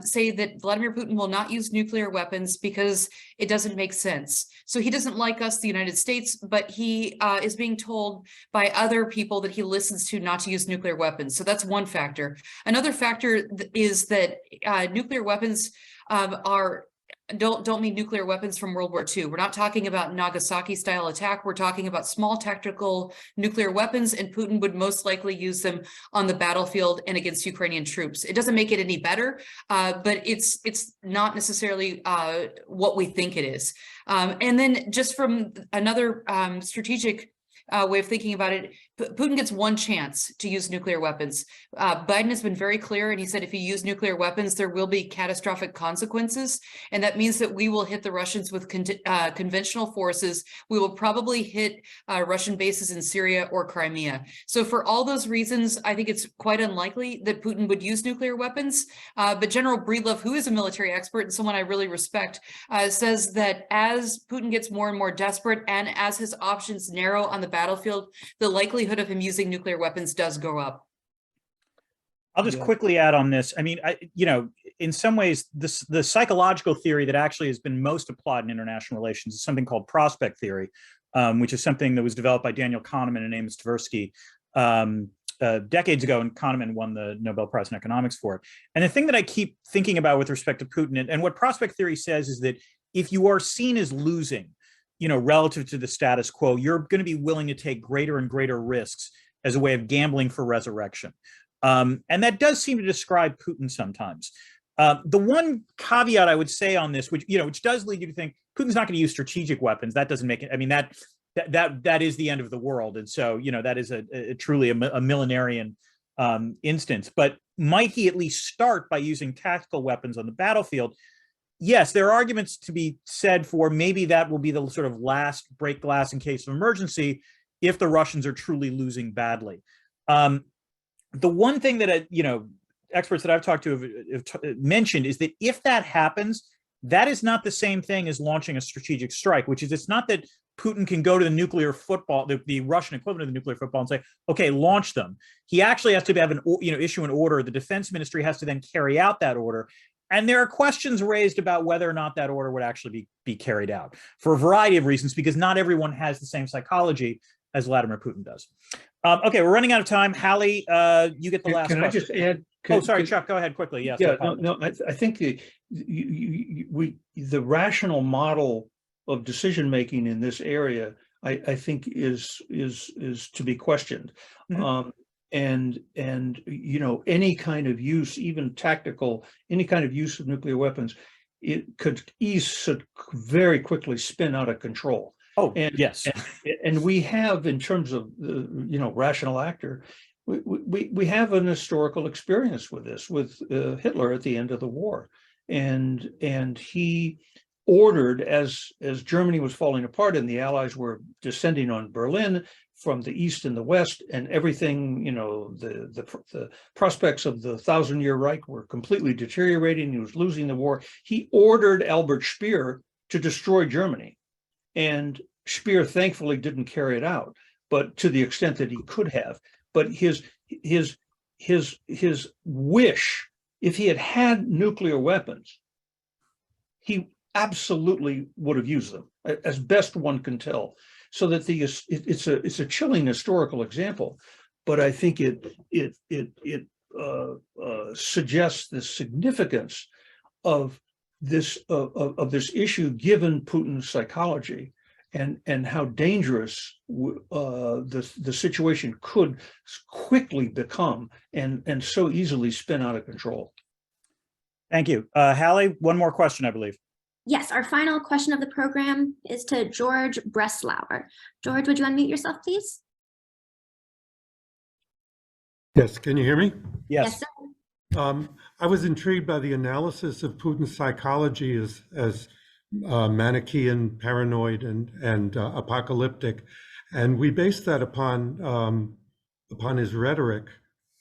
say that Vladimir Putin will not use nuclear weapons because it doesn't make sense. So he doesn't like us, the United States, but he is being told by other people that he listens to not to use nuclear weapons. So that's one factor. Another factor is that nuclear weapons don't mean nuclear weapons from World War II. We're not talking about Nagasaki style attack. We're talking about small tactical nuclear weapons, and Putin would most likely use them on the battlefield and against Ukrainian troops. It doesn't make it any better, but it's not necessarily what we think it is. And then just from another strategic way of thinking about it, Putin gets one chance to use nuclear weapons. Biden has been very clear, and he said if you use nuclear weapons, there will be catastrophic consequences. And that means that we will hit the Russians with conventional forces. We will probably hit Russian bases in Syria or Crimea. So for all those reasons, I think it's quite unlikely that Putin would use nuclear weapons. But General Breedlove, who is a military expert and someone I really respect, says that as Putin gets more and more desperate and as his options narrow on the battlefield, the likelihood of him using nuclear weapons does go up. I'll just quickly add on this. I mean, in some ways, the psychological theory that actually has been most applied in international relations is something called prospect theory, which is something that was developed by Daniel Kahneman and Amos Tversky decades ago, and Kahneman won the Nobel Prize in economics for it. And the thing that I keep thinking about with respect to Putin, and what prospect theory says is that if you are seen as losing, relative to the status quo, you're going to be willing to take greater and greater risks as a way of gambling for resurrection. And that does seem to describe Putin sometimes. The one caveat I would say on this, which does lead you to think Putin's not going to use strategic weapons. That doesn't make it. I mean, that is the end of the world. And so, that is truly a millenarian instance. But might he at least start by using tactical weapons on the battlefield? Yes, there are arguments to be said for maybe that will be the sort of last break glass in case of emergency if the Russians are truly losing badly. The one thing that experts that I've talked to have mentioned is that if that happens, that is not the same thing as launching a strategic strike, which is it's not that Putin can go to the nuclear football, the Russian equivalent of the nuclear football, and say, okay, launch them. He actually has to have issue an order. The defense ministry has to then carry out that order. And there are questions raised about whether or not that order would actually be carried out for a variety of reasons, because not everyone has the same psychology as Vladimir Putin does. Okay, we're running out of time. Hallie, you get the last question. Can I just add? Sorry, Chuck, go ahead quickly. Yes. Yeah, I think the rational model of decision making in this area, I think is to be questioned. Mm-hmm. And any kind of use, even tactical, any kind of use of nuclear weapons, it could very quickly spin out of control. Oh, yes. And we have, in terms of the rational actor, we have an historical experience with this, with Hitler at the end of the war, and he ordered, as Germany was falling apart and the Allies were descending on Berlin from the east and the west, and everything, the prospects of the 1,000-year Reich were completely deteriorating. He was losing the war. He ordered Albert Speer to destroy Germany, and Speer thankfully didn't carry it out, but to the extent that he could have. But his wish, if he had nuclear weapons, he absolutely would have used them, as best one can tell. So that it's a chilling historical example, but I think it suggests the significance of this issue given Putin's psychology, and how dangerous the situation could quickly become, and so easily spin out of control. Thank you. Hallie, one more question, I believe. Yes, our final question of the program is to George Breslauer. George, would you unmute yourself, please? Yes, can you hear me? Yes. sir. I was intrigued by the analysis of Putin's psychology as Manichaean, paranoid, and apocalyptic, and we based that upon his rhetoric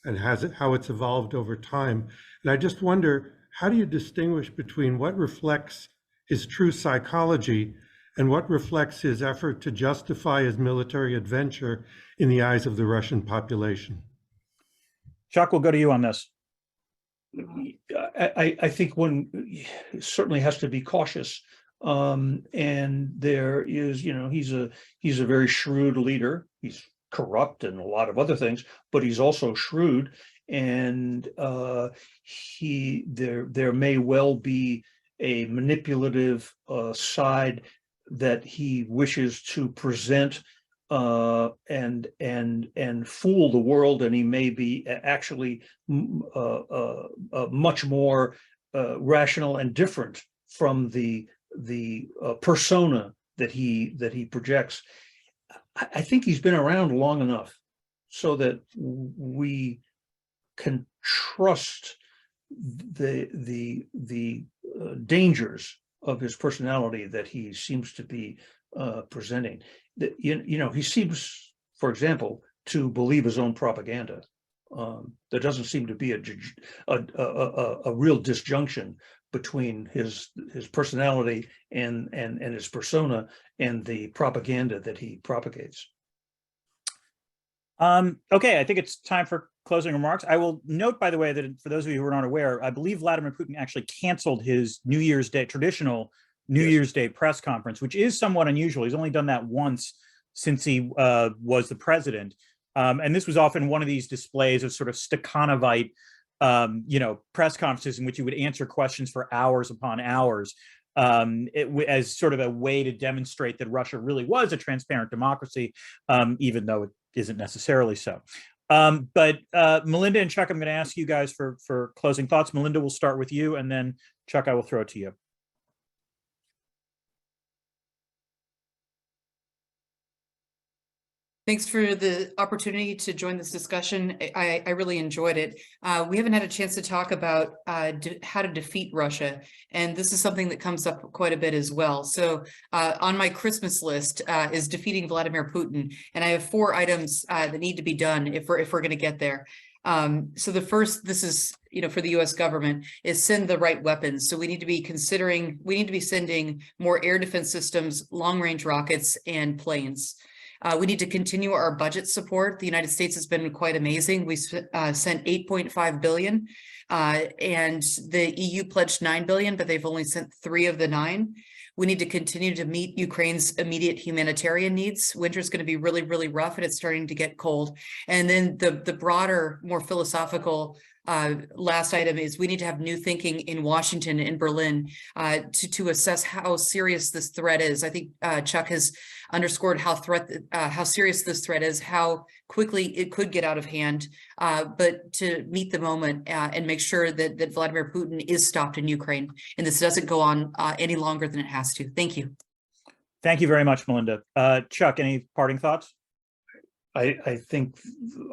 and how it's evolved over time. And I just wonder, how do you distinguish between what reflects his true psychology and what reflects his effort to justify his military adventure in the eyes of the Russian population? Chuck, we'll go to you on this. I think one certainly has to be cautious, and there is, he's a very shrewd leader. He's corrupt and a lot of other things, but he's also shrewd, and there may well be a manipulative side that he wishes to present and fool the world, and he may be actually much more rational and different from the persona that he projects. I think he's been around long enough so that we can trust the dangers of his personality that he seems to be presenting. He seems, for example, to believe his own propaganda. There doesn't seem to be a real disjunction between his personality and his persona and the propaganda that he propagates. Okay, I think it's time for closing remarks. I will note, by the way, that for those of you who are not aware, I believe Vladimir Putin actually canceled his New Year's Day, traditional New Year's Day press conference, which is somewhat unusual. He's only done that once since he was the president. And this was often one of these displays of sort of Stakhanovite, press conferences in which you would answer questions for hours upon hours, as sort of a way to demonstrate that Russia really was a transparent democracy, even though it isn't necessarily so. But Melinda and Chuck, I'm going to ask you guys for closing thoughts. Melinda, we'll start with you, and then Chuck, I will throw it to you. Thanks for the opportunity to join this discussion. I really enjoyed it. We haven't had a chance to talk about how to defeat Russia, and this is something that comes up quite a bit as well. So on my Christmas list is defeating Vladimir Putin, and I have 4 items that need to be done if we're going to get there. So the first, this is, for the US government, is send the right weapons. So we need to be sending more air defense systems, long-range rockets, and planes. We need to continue our budget support. The United States has been quite amazing. We sent 8.5 billion, and the EU pledged 9 billion, but they've only sent 3 of the 9. We need to continue to meet Ukraine's immediate humanitarian needs. Winter's going to be really, really rough, and it's starting to get cold. And then the broader, more philosophical last item is we need to have new thinking in Washington and Berlin to assess how serious this threat is. I think Chuck has underscored how serious this threat is, how quickly it could get out of hand, but to meet the moment and make sure that Vladimir Putin is stopped in Ukraine, and this doesn't go on any longer than it has to. Thank you. Thank you very much, Melinda. Chuck, any parting thoughts? I think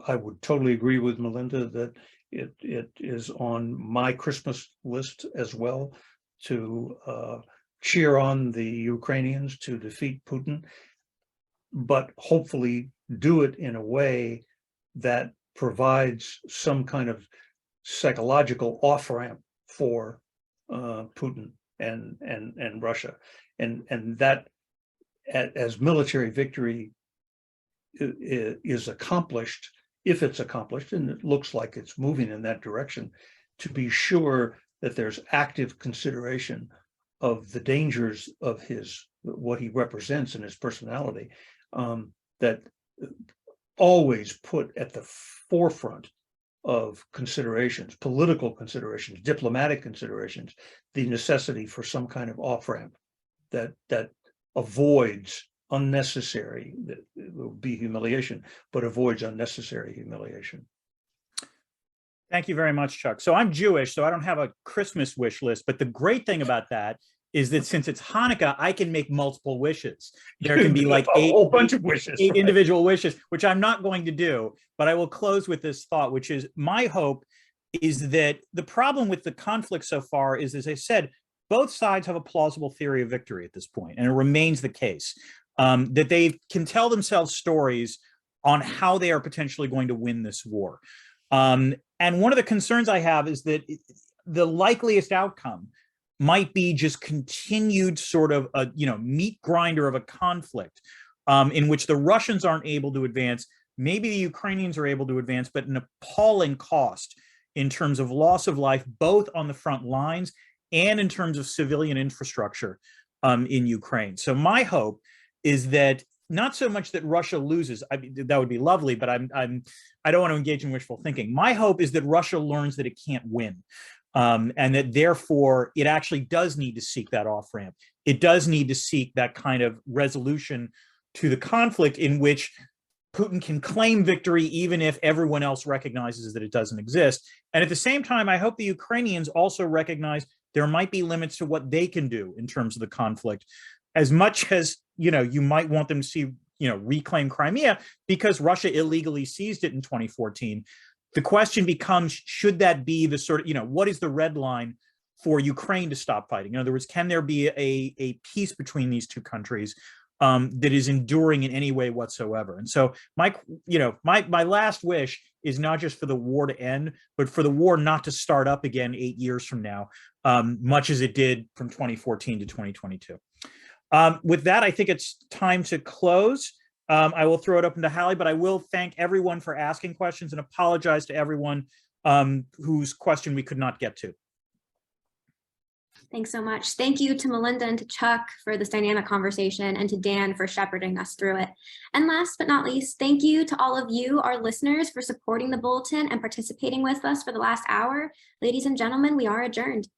I would totally agree with Melinda that it is on my Christmas list as well to cheer on the Ukrainians to defeat Putin, but hopefully do it in a way that provides some kind of psychological off-ramp for Putin and Russia, and that as military victory is accomplished, if it's accomplished, and it looks like it's moving in that direction, to be sure that there's active consideration of the dangers of what he represents in his personality, that always put at the forefront of considerations, political considerations, diplomatic considerations, the necessity for some kind of off-ramp that avoids unnecessary, that will be humiliation, but avoids unnecessary humiliation. Thank you very much, Chuck. So I'm Jewish, so I don't have a Christmas wish list, but the great thing about that is that since it's Hanukkah, I can make multiple wishes. There can be like a whole bunch of wishes, eight right? individual wishes, which I'm not going to do, but I will close with this thought, which is my hope is that the problem with the conflict so far is, as I said, both sides have a plausible theory of victory at this point, and it remains the case, that they can tell themselves stories on how they are potentially going to win this war. And one of the concerns I have is that the likeliest outcome might be just continued sort of a meat grinder of a conflict in which the Russians aren't able to advance. Maybe the Ukrainians are able to advance, but an appalling cost in terms of loss of life, both on the front lines and in terms of civilian infrastructure in Ukraine. So my hope is that not so much that Russia loses. I mean, that would be lovely, but I don't want to engage in wishful thinking. My hope is that Russia learns that it can't win. And that therefore it actually does need to seek that off-ramp. It does need to seek that kind of resolution to the conflict in which Putin can claim victory even if everyone else recognizes that it doesn't exist. And at the same time, I hope the Ukrainians also recognize there might be limits to what they can do in terms of the conflict. As much as, you might want them to see, reclaim Crimea because Russia illegally seized it in 2014. The question becomes, should that be the sort of, what is the red line for Ukraine to stop fighting? In other words, can there be a peace between these two countries that is enduring in any way whatsoever? And so my last wish is not just for the war to end, but for the war not to start up again 8 years from now, much as it did from 2014 to 2022. With that, I think it's time to close. I will throw it open to Hallie, but I will thank everyone for asking questions and apologize to everyone whose question we could not get to. Thanks so much. Thank you to Melinda and to Chuck for this dynamic conversation, and to Dan for shepherding us through it. And last but not least, thank you to all of you, our listeners, for supporting the Bulletin and participating with us for the last hour. Ladies and gentlemen, we are adjourned.